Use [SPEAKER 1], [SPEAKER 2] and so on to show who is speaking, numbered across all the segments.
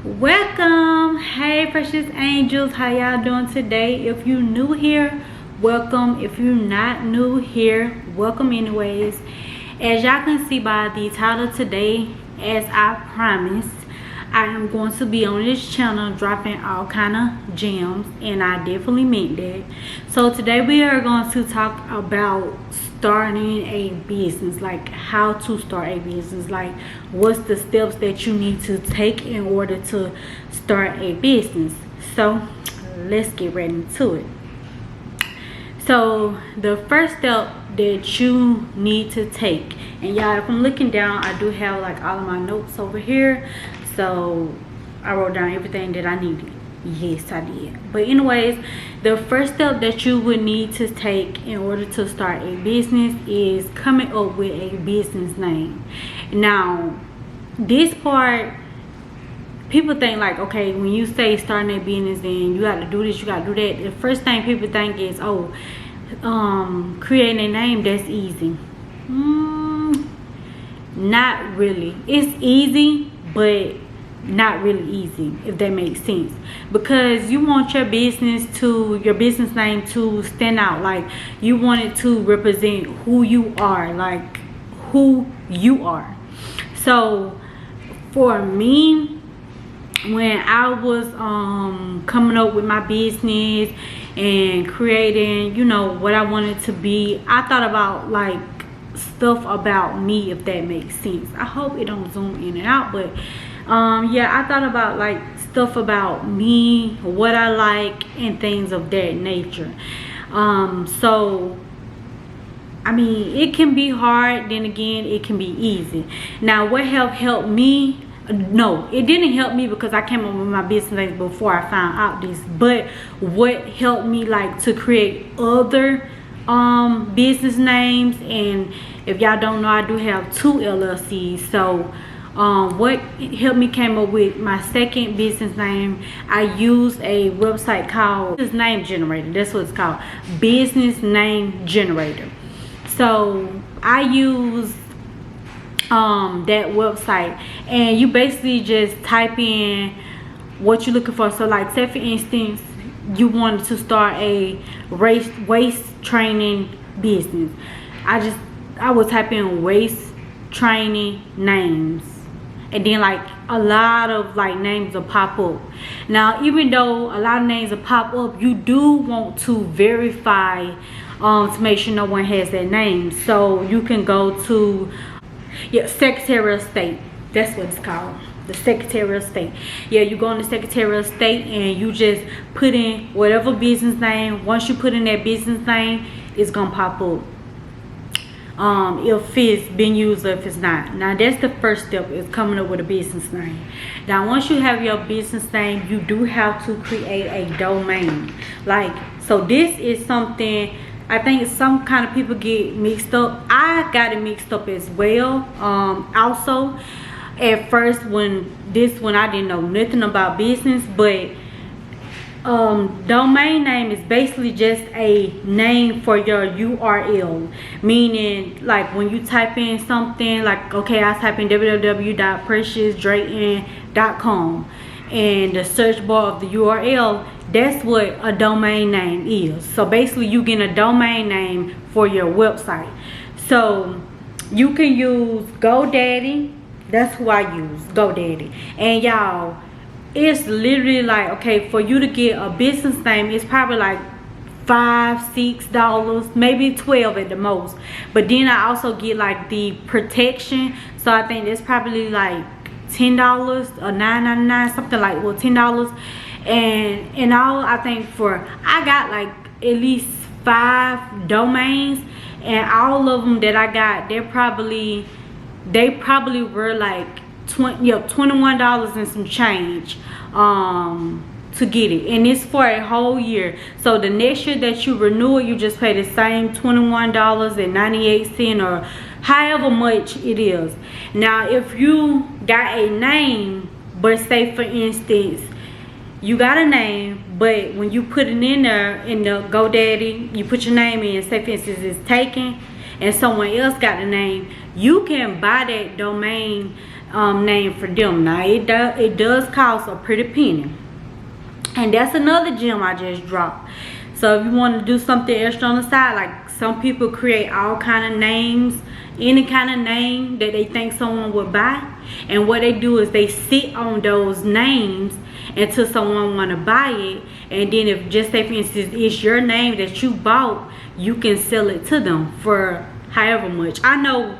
[SPEAKER 1] Welcome. Hey precious angels, how y'all doing today? If you new here, welcome. If you're not new here, welcome anyways. As y'all can see by the title today, as I promised, I am going to be on this channel dropping all kind of gems, and I definitely meant that. So today we are going to talk about starting a business, like how to start a business, like what's the steps that you need to take in order to start a business. So let's get right into it. So the first step that you need to take, and y'all, if I'm looking down, I do have like all of my notes over here, so I wrote down everything that I needed. Yes, I did. But anyways, the first step that you would need to take in order to start a business is coming up with a business name. Now this part, people think like, okay, when you say starting a business, then you got to do this, you got to do that. The first thing people think is, oh, creating a name, that's easy. Not really. It's easy, but not really easy, if that makes sense, because you want your business name to stand out. Like, you want it to represent who you are, like who you are. So for me, when I was coming up with my business and creating, you know, what I wanted to be, I thought about like stuff about me, if that makes sense. I hope it don't zoom in and out, but yeah, I thought about like stuff about me, what I like, and things of that nature. So I mean, it can be hard, then again it can be easy. Now what helped me, no, it didn't help me because I came up with my business names before I found out this, but what helped me like to create other business names, and if y'all don't know, I do have 2 LLCs. So what helped me came up with my second business name, I used a website called Business Name Generator. That's what it's called, Business Name Generator. So I use that website, and you basically just type in what you're looking for. So like, say for instance, you wanted to start a waist training business. I would type in waist training names, and then like a lot of like names will pop up. Now even though a lot of names will pop up, you do want to verify to make sure no one has that name. So you can go to Secretary of State. That's what it's called, the Secretary of State. Yeah, you go on the Secretary of State and you just put in whatever business name. Once you put in that business name, it's gonna pop up, if it's been used or if it's not. Now that's the first step, is coming up with a business name. Now once you have your business name, you do have to create a domain. Like, so this is something I think some kind of people get mixed up. I got it mixed up as well. Also at first, when I didn't know nothing about business, but domain name is basically just a name for your URL, meaning like when you type in something, like, okay, I type in www.preciousdrayton.com, and the search bar of the URL, that's what a domain name is. So basically you get a domain name for your website. So you can use GoDaddy. That's who I use, GoDaddy. And y'all, it's literally like, okay, for you to get a business name, it's probably like $5-6, maybe $12 at the most. But then I also get like the protection, so I think it's probably like $10 or $9.99, something like, well, $10. And in all, I think I got like at least 5 domains, and all of them that I got, they probably were like $21 and some change to get it, and it's for a whole year. So the next year that you renew it, you just pay the same $21.98 or however much it is. Now if you got a name, but say for instance you got a name, but when you put it in there in the GoDaddy, you put your name in, say for instance it's taken, and someone else got the name, you can buy that domain name for them. Now it does cost a pretty penny. And that's another gem I just dropped. So if you want to do something extra on the side, like some people create all kind of names, any kind of name that they think someone would buy, and what they do is they sit on those names until someone want to buy it, and then if, just say for instance, it's your name that you bought, you can sell it to them for however much. I know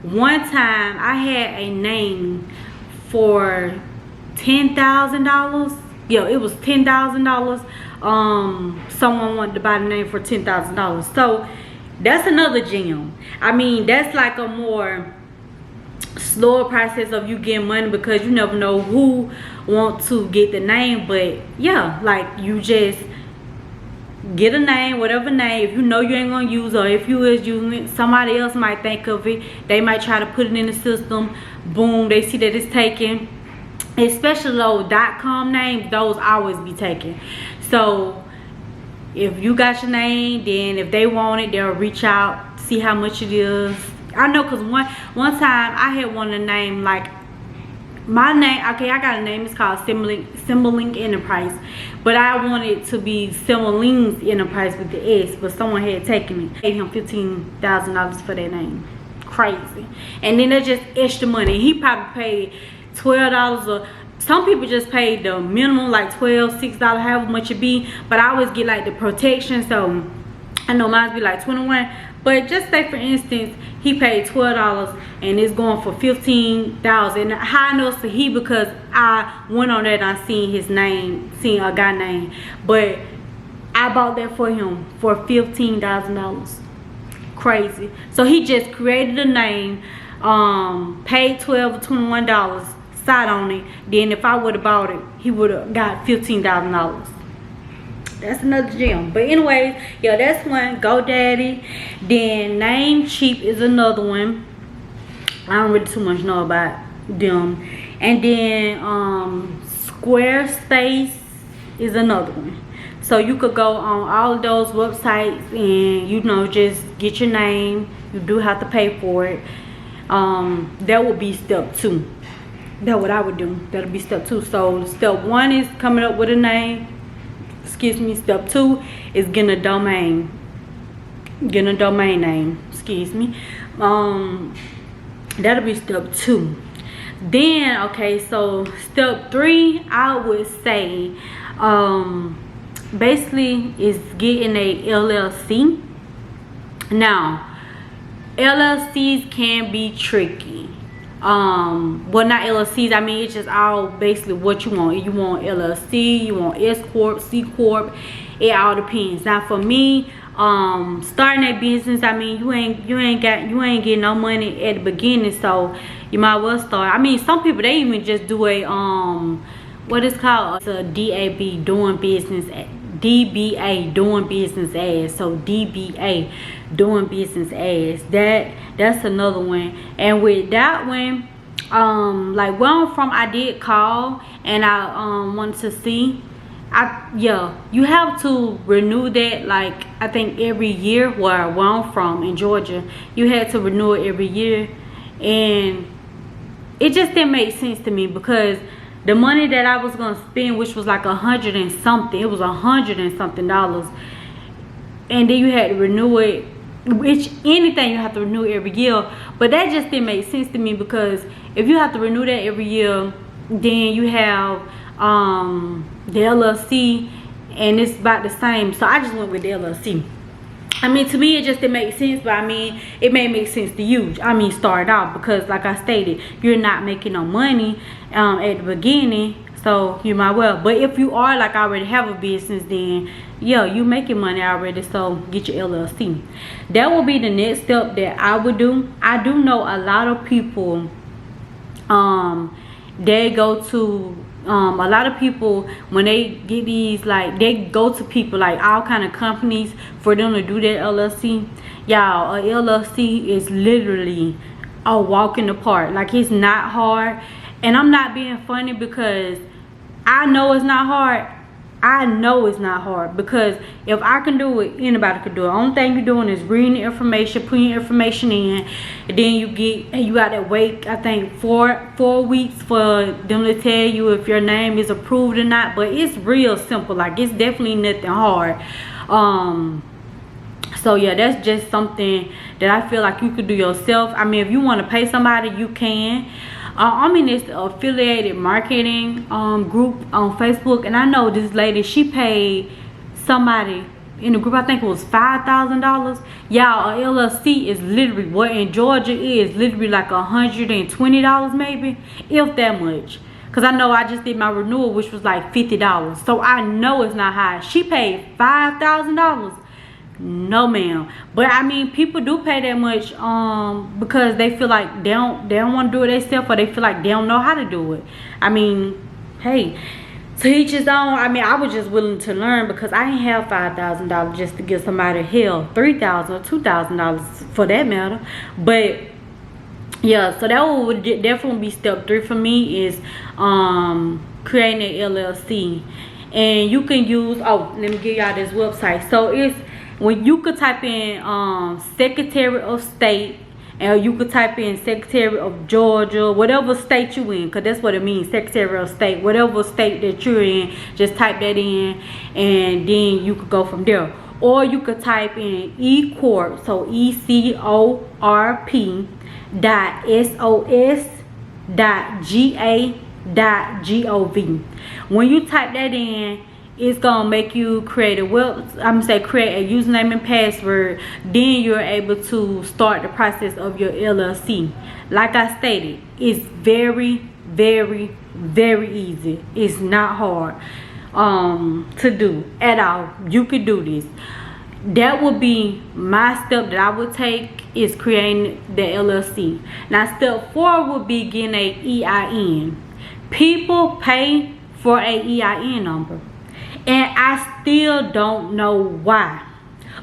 [SPEAKER 1] one time I had a name for $10,000. Yeah, it was $10,000. Someone wanted to buy the name for $10,000. So that's another gem. I mean, that's like a more slower process of you getting money, because you never know who want to get the name. But yeah, like you just get a name, whatever name. If you know you ain't gonna use, or if you is using it, somebody else might think of it. They might try to put it in the system. Boom, they see that it's taken. Especially those .com names, those always be taken. So if you got your name, then if they want it, they'll reach out, see how much it is. I know, because one time I had wanted a name, like my name, okay, I got a name, it's called Symbolink Enterprise, but I wanted it to be Symbolink Enterprise with the S, but someone had taken it. Paid him $15,000 for that name. Crazy. And then that's just extra money. He probably paid $12, or some people just paid the minimum, like $12, $6, however much it be. But I always get like the protection, so I know mine be like $21. But just say for instance, he paid $12 and it's going for $15,000. And how I know it's a he, because I went on there and I seen his name, seen a guy name. But I bought that for him for $15,000. Crazy. So he just created a name, paid $12 or $21, sat on it. Then if I would have bought it, he would have got $15,000. That's another gem. But anyways, yeah, that's one. GoDaddy. Then Namecheap is another one. I don't really too much know about them. And then Squarespace is another one. So you could go on all of those websites and, you know, just get your name. You do have to pay for it. That would be step 2. That's what I would do. That'll be step 2. So step 1 is coming up with a name. Excuse me. Step 2 is getting a domain. Getting a domain name. Excuse me. That'll be step 2. Then, okay, so step 3, I would say, basically is getting a LLC. Now, LLCs can be tricky. Well, not LLCs, I mean, it's just all basically what you want. You want LLC, you want S-Corp, C-Corp, it all depends. Now for me, starting a business, I mean, you ain't getting no money at the beginning, so you might well start. I mean, some people, they even just do a what is called, it's a DAB, doing business, DBA, doing business as. So DBA, doing business as, that's another one. And with that one, like where I'm from, I did call and I wanted to see, yeah, you have to renew that, like I think every year. Where I'm from in Georgia, you had to renew it every year, and it just didn't make sense to me, because the money that I was gonna spend, which was like $100 and something, it was $100 and something, and then you had to renew it, which anything you have to renew every year. But that just didn't make sense to me, because if you have to renew that every year, then you have the LLC, and it's about the same. So I just went with the LLC. I mean, to me, it just didn't make sense, but I mean, it may make sense to you. I mean, start out, because like I stated, you're not making no money at the beginning, so you might well. But if you are, like, already have a business, then yeah, you making money already, so get your LLC. That will be the next step that I would do. I do know a lot of people, they go to a lot of people, when they get these, like, they go to people, like all kind of companies, for them to do their LLC. Y'all, a LLC is literally a walk in the park. Like, it's not hard, and I'm not being funny, because I know it's not hard. I know it's not hard, because if I can do it, anybody can do it. Only thing you're doing is reading the information, putting your information in, and then you got to wait, I think, four weeks for them to tell you if your name is approved or not. But it's real simple. Like, it's definitely nothing hard. So yeah, that's just something that I feel like you could do yourself. I mean, if you want to pay somebody, you can. I'm in this affiliated marketing group on Facebook, and I know this lady, she paid somebody in the group, I think it was $5,000. Y'all, a LLC is literally, what in Georgia is literally like $120 maybe, if that much. Because I know I just did my renewal, which was like $50. So I know it's not high. She paid $5,000. No ma'am. But I mean, people do pay that much because they feel like they don't want to do it themselves, or they feel like they don't know how to do it. I mean, hey, to each his own. I mean, I was just willing to learn, because I didn't have $5,000 just to give somebody hell, $3,000 or $2,000 for that matter. But yeah, so that would definitely be step 3 for me, is creating an LLC. And you can use, oh, let me give y'all this website. So it's, when you could type in Secretary of State, and you could type in Secretary of Georgia, whatever state you in, because that's what it means, Secretary of State. Whatever state that you're in, just type that in, and then you could go from there. Or you could type in Ecorp, so Ecorp.sos.ga.gov. When you type that in, it's gonna make you create a create a username and password. Then you're able to start the process of your LLC. Like I stated, it's very, very, very easy. It's not hard to do at all. You could do this. That would be my step that I would take, is creating the LLC. Now step 4 would be getting a EIN. People pay for a EIN number, and I still don't know why.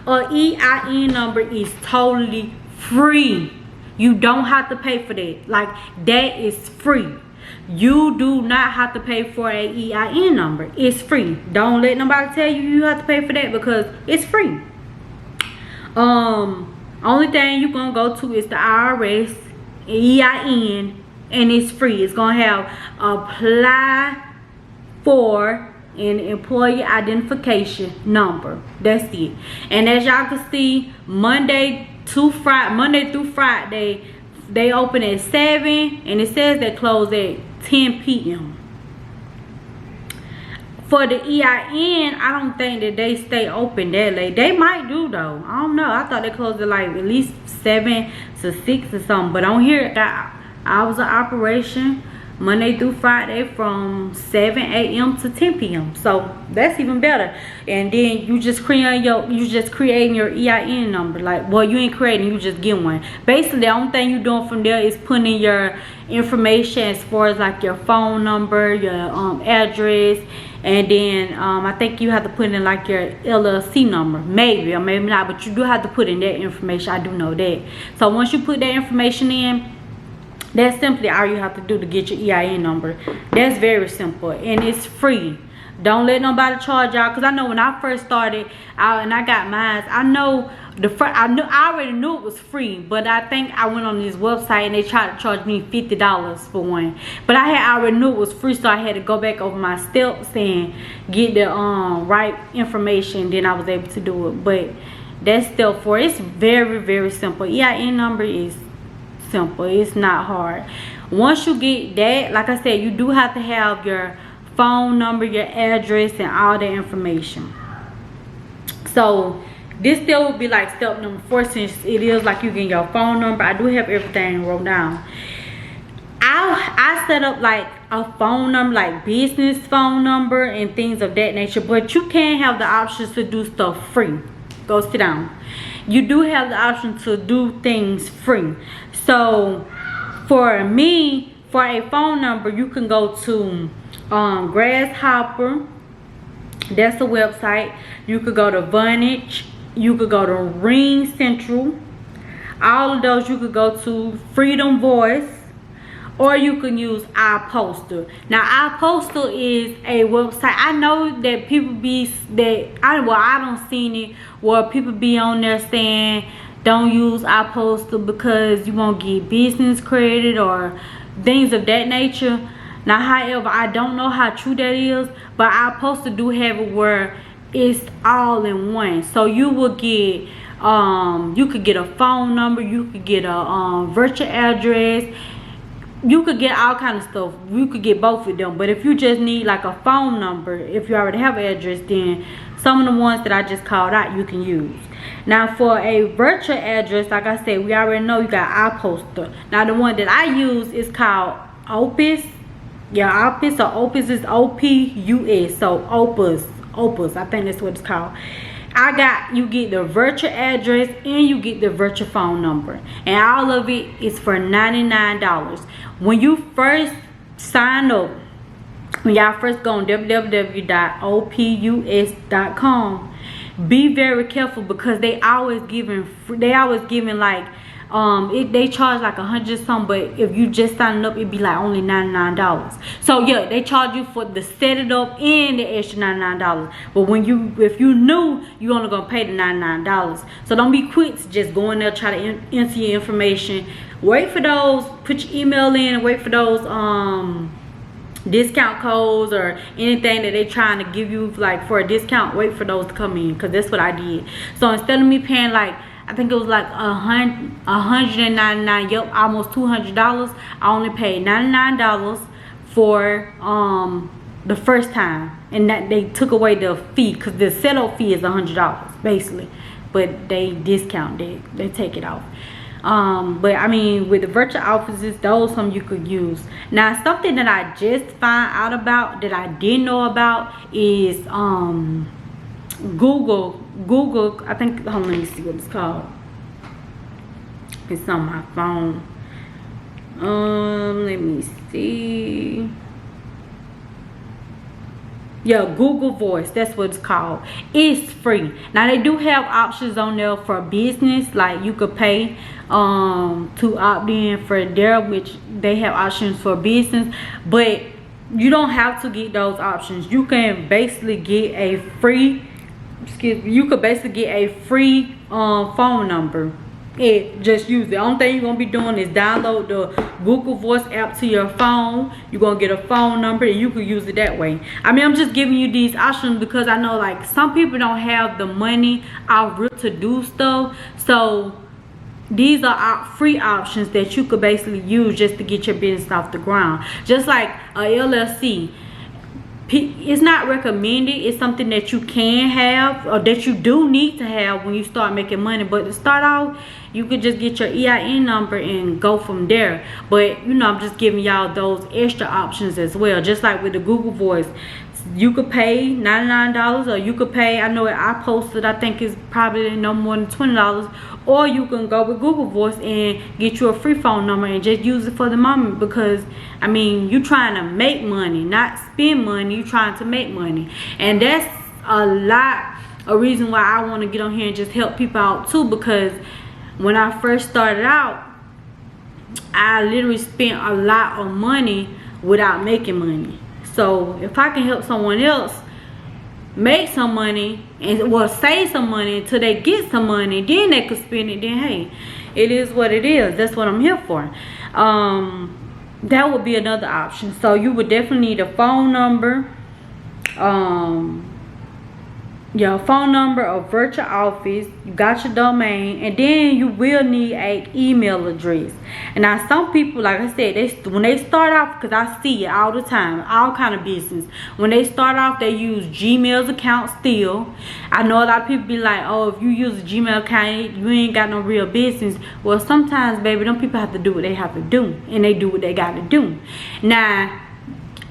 [SPEAKER 1] A EIN number is totally free. You don't have to pay for that. Like, that is free. You do not have to pay for a EIN number. It's free. Don't let nobody tell you you have to pay for that, because it's free. Only thing you're gonna go to is the IRS, EIN, and it's free. It's gonna have apply for an employee identification number. That's it. And as y'all can see, Monday through Friday, they open at 7, and it says they close at 10 p.m. For the EIN, I don't think that they stay open that late. They might do though. I don't know. I thought they closed at like at least 7 to 6 or something. But on here, that hours of operation Monday through Friday from 7 a.m. to 10 p.m. So that's even better. And then you just creating your EIN number. Like, well, you ain't creating, you just get one. Basically, the only thing you're doing from there is putting in your information, as far as like your phone number, your address, and then I think you have to put in like your LLC number, maybe or maybe not, but you do have to put in that information. I do know that. So once you put that information in, that's simply all you have to do to get your EIN number. That's very simple, and it's free. Don't let nobody charge y'all, because I know when I first started out and I got mine, I already knew it was free, but I think I went on this website and they tried to charge me $50 for one. But I already knew it was free, so I had to go back over my steps and get the right information. Then I was able to do it. But that's step 4. It's very, very simple. EIN number is simple. It's not hard. Once you get that, like I said, you do have to have your phone number, your address, and all the information. So this still would be like step number 4, since it is like you get your phone number. I do have everything wrote down. I set up like a phone number, like business phone number and things of that nature, but you can have the options to do stuff free. Go sit down. You do have the option to do things free. So for me, for a phone number, you can go to Grasshopper. That's a website. You could go to Vonage. You could go to Ring Central. All of those you could go to. Freedom Voice. or you can use Ipostal. Now Ipostal is a website. I know that people I don't seen it where people be on there saying don't use Ipostal because you won't get business credit or things of that nature. Now however, I don't know how true that is, but Ipostal do have it where it's all in one. So you will get you could get a phone number, you could get a virtual address, you could get all kind of stuff. You could get both of them. But if you just need like a phone number, if you already have an address, then some of the ones that I just called out you can use. Now for a virtual address, like I said, we already know you got Ipostal. Now the one that I use is called Opus. Yeah, Opus, or Opus is OPUS. So Opus, I think that's what it's called. You get the virtual address and you get the virtual phone number, and all of it is for $99. When you first sign up, when y'all first go on www.opus.com, be very careful because they always giving like they charge like $100 something, but if you just sign up, it'd be like only $99. So yeah, they charge you for the set it up and the extra $99. But if you new, you only gonna pay the $99. So don't be quick to just go in there, try to enter your information. Wait for those, put your email in, and wait for those discount codes or anything that they trying to give you like for a discount. Wait for those to come in, because that's what I did. So instead of me paying like, I think it was like $199, yep, almost $200, I only paid $99 for the first time, and that they took away the fee, because the setup fee is $100 basically, but they discount it, they take it off. But I mean, with the virtual offices, those some you could use. Now something that I just found out about that I didn't know about is Google, I think, hold on, let me see what it's called. It's on my phone. Let me see. Yeah, Google Voice, that's what it's called. It's free. Now they do have options on there for business, like you could pay to opt in for there, which they have options for business, but you don't have to get those options. You can basically get a free phone number. Just use it. The only thing you're gonna be doing is download the Google Voice app to your phone. You're gonna get a phone number and you can use it that way. I mean, I'm just giving you these options because I know like some people don't have the money out to do stuff. So these are free options that you could basically use just to get your business off the ground. Just like a LLC. It's not recommended. It's something that you can have, or that you do need to have when you start making money. But to start out, you could just get your EIN number and go from there. But you know, I'm just giving y'all those extra options as well. Just like with the Google Voice, you could pay $99, or you could pay, I know I posted, I think it's probably no more than $20, or you can go with Google Voice and get you a free phone number and just use it for the moment. Because I mean, you trying to make money, not spend money. You trying to make money, and that's a reason why I want to get on here and just help people out too. Because when I first started out, I literally spent a lot of money without making money. So if I can help someone else make some money and save some money until they get some money, then they could spend it, then hey, it is what it is. That's what I'm here for. That would be another option. So you would definitely need a phone number, your phone number, a virtual office, you got your domain, and then you will need an email address. And now some people, like I said, when they start off, because I see it all the time, all kind of business, when they start off, they use Gmail's account still. I know a lot of people be like, oh, if you use a Gmail account, you ain't got no real business. Well, sometimes, baby, them people have to do what they have to do, and they do what they got to do. Now,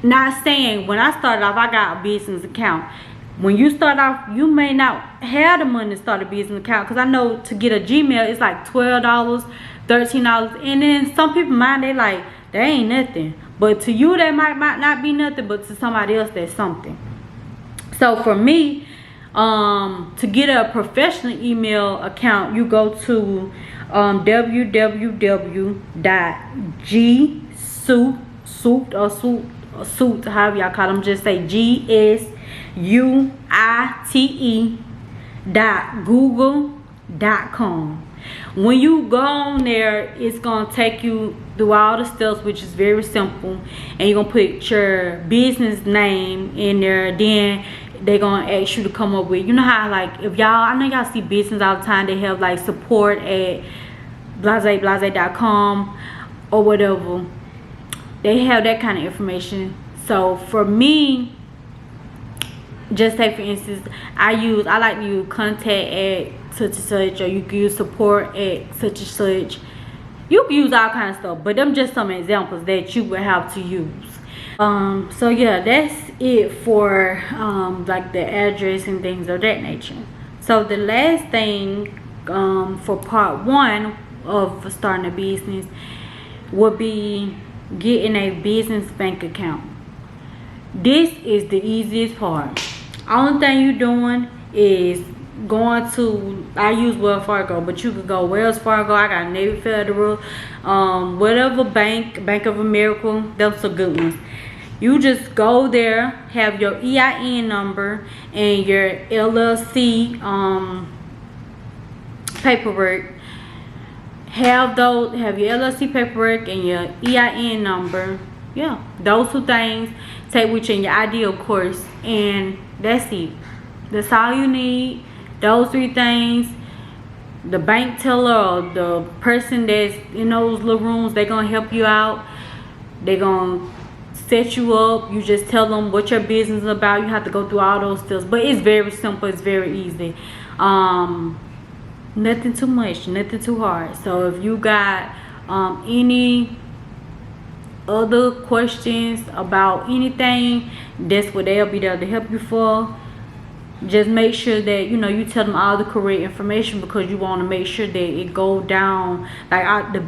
[SPEAKER 1] not saying when I started off, I got a business account. When you start off, you may not have the money to start a business account, because I know to get a Gmail, it's like $12, $13, and then some people mind, they like, that ain't nothing. But to you, that might not be nothing, but to somebody else, that's something. So for me, to get a professional email account, you go to www.g suit, however y'all call them. Just say GSUITE.google.com. When you go on there, it's gonna take you through all the steps, which is very simple, and you're gonna put your business name in there. Then they're gonna ask you to come up with, you know how, like, if y'all, I know y'all see business all the time, they have like support at blase.com or whatever. They have that kind of information. So for me, just say for instance, I like to use contact at such and such, or you can use support at such and such. You can use all kind of stuff, but them just some examples that you would have to use. So yeah, that's it for like the address and things of that nature. So the last thing for part 1 of starting a business would be getting a business bank account. This is the easiest part. Only thing you're doing is going to, I use Wells Fargo, but you could go Wells Fargo, I got Navy Federal, whatever bank of America, those are good ones. You just go there, have your EIN number and your LLC paperwork. Have your LLC paperwork and your EIN number. Yeah, those 2 things. Take with you in your ID, of course, and that's it. That's all you need. Those 3 things. The bank teller or the person that's in those little rooms, they're gonna help you out. They're gonna set you up. You just tell them what your business is about. You have to go through all those steps, but it's very simple. It's very easy. Nothing too much, nothing too hard. So if you got any other questions about anything, that's what they'll be there to help you for. Just make sure that you tell them all the correct information, because you want to make sure that it go down, like the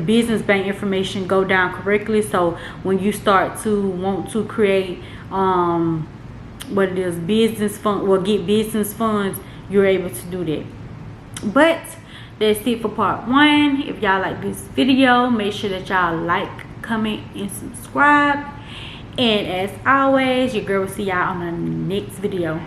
[SPEAKER 1] business bank information go down correctly. So when you start to want to create what it is, business fund, or get business funds, you're able to do that. But that's it for part 1. If y'all like this video, make sure that y'all like, comment, and subscribe. And as always, your girl will see y'all on the next video.